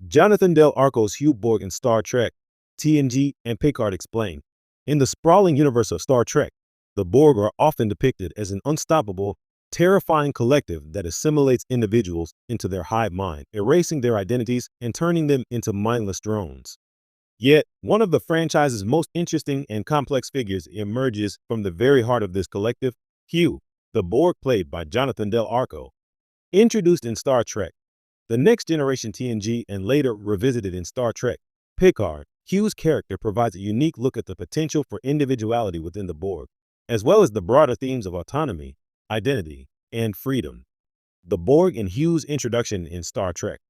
Jonathan Del Arco's Hugh Borg in Star Trek, TNG, and Picard explain. In the sprawling universe of Star Trek, the Borg are often depicted as an unstoppable, terrifying collective that assimilates individuals into their hive mind, erasing their identities and turning them into mindless drones. Yet, one of the franchise's most interesting and complex figures emerges from the very heart of this collective, Hugh, the Borg played by Jonathan Del Arco. Introduced in Star Trek, The Next Generation TNG and later revisited in Star Trek, Picard, Hugh's character provides a unique look at the potential for individuality within the Borg, as well as the broader themes of autonomy, identity, and freedom. The Borg and Hugh's introduction in Star Trek,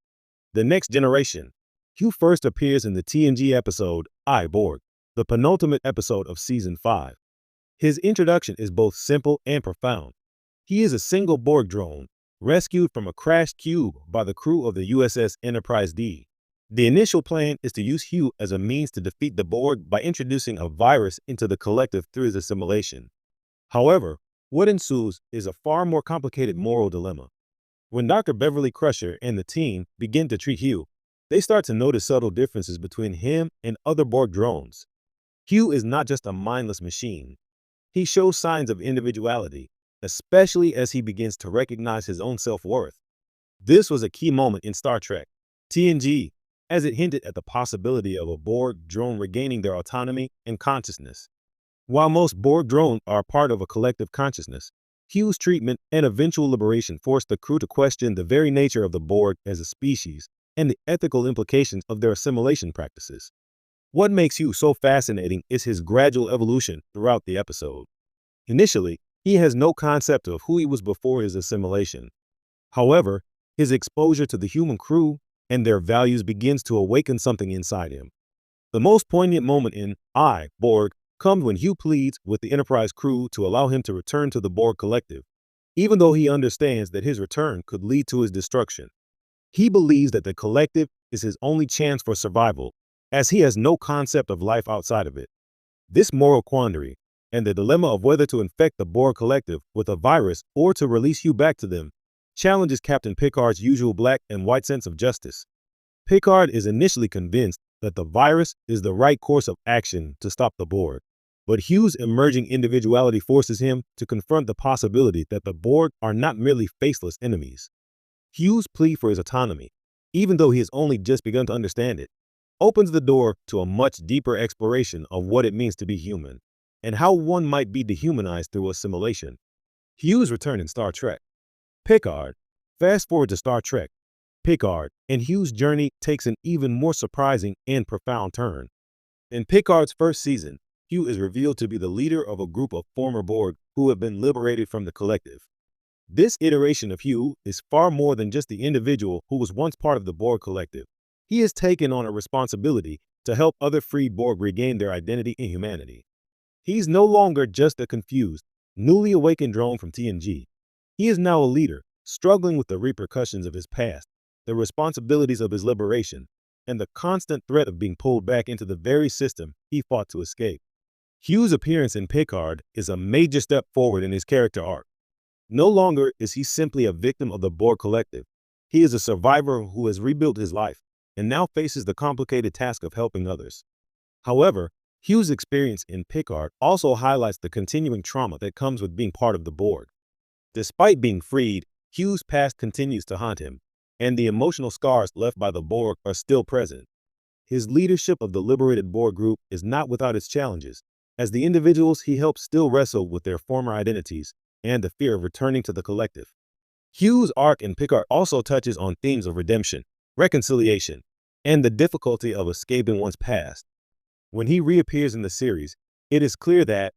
The Next Generation. Hugh first appears in the TNG episode I, Borg, the penultimate episode of Season 5. His introduction is both simple and profound. He is a single Borg drone, rescued from a crashed cube by the crew of the USS Enterprise D. The initial plan is to use Hugh as a means to defeat the Borg by introducing a virus into the collective through his assimilation. However, what ensues is a far more complicated moral dilemma. When Dr. Beverly Crusher and the team begin to treat Hugh, they start to notice subtle differences between him and other Borg drones. Hugh is not just a mindless machine. He shows signs of individuality, especially as he begins to recognize his own self-worth. This was a key moment in Star Trek, TNG, as it hinted at the possibility of a Borg drone regaining their autonomy and consciousness. While most Borg drones are part of a collective consciousness, Hugh's treatment and eventual liberation forced the crew to question the very nature of the Borg as a species and the ethical implications of their assimilation practices. What makes Hugh so fascinating is his gradual evolution throughout the episode. Initially, he has no concept of who he was before his assimilation. However, his exposure to the human crew and their values begins to awaken something inside him. The most poignant moment in I, Borg, comes when Hugh pleads with the Enterprise crew to allow him to return to the Borg collective, even though he understands that his return could lead to his destruction. He believes that the collective is his only chance for survival, as he has no concept of life outside of it. This moral quandary, and the dilemma of whether to infect the Borg collective with a virus or to release Hugh back to them, challenges Captain Picard's usual black and white sense of justice. Picard is initially convinced that the virus is the right course of action to stop the Borg, but Hugh's emerging individuality forces him to confront the possibility that the Borg are not merely faceless enemies. Hugh's plea for his autonomy, even though he has only just begun to understand it, opens the door to a much deeper exploration of what it means to be human, and how one might be dehumanized through assimilation. Hugh's return in Star Trek. Picard. Fast forward to Star Trek, Picard, and Hugh's journey takes an even more surprising and profound turn. In Picard's first season, Hugh is revealed to be the leader of a group of former Borg who have been liberated from the collective. This iteration of Hugh is far more than just the individual who was once part of the Borg collective. He has taken on a responsibility to help other freed Borg regain their identity and humanity. He's no longer just a confused, newly awakened drone from TNG. He is now a leader, struggling with the repercussions of his past, the responsibilities of his liberation, and the constant threat of being pulled back into the very system he fought to escape. Hugh's appearance in Picard is a major step forward in his character arc. No longer is he simply a victim of the Borg collective. He is a survivor who has rebuilt his life and now faces the complicated task of helping others. However, Hugh's experience in Picard also highlights the continuing trauma that comes with being part of the Borg. Despite being freed, Hugh's past continues to haunt him, and the emotional scars left by the Borg are still present. His leadership of the liberated Borg group is not without its challenges, as the individuals he helps still wrestle with their former identities and the fear of returning to the collective. Hugh's arc in Picard also touches on themes of redemption, reconciliation, and the difficulty of escaping one's past. When he reappears in the series, it is clear that,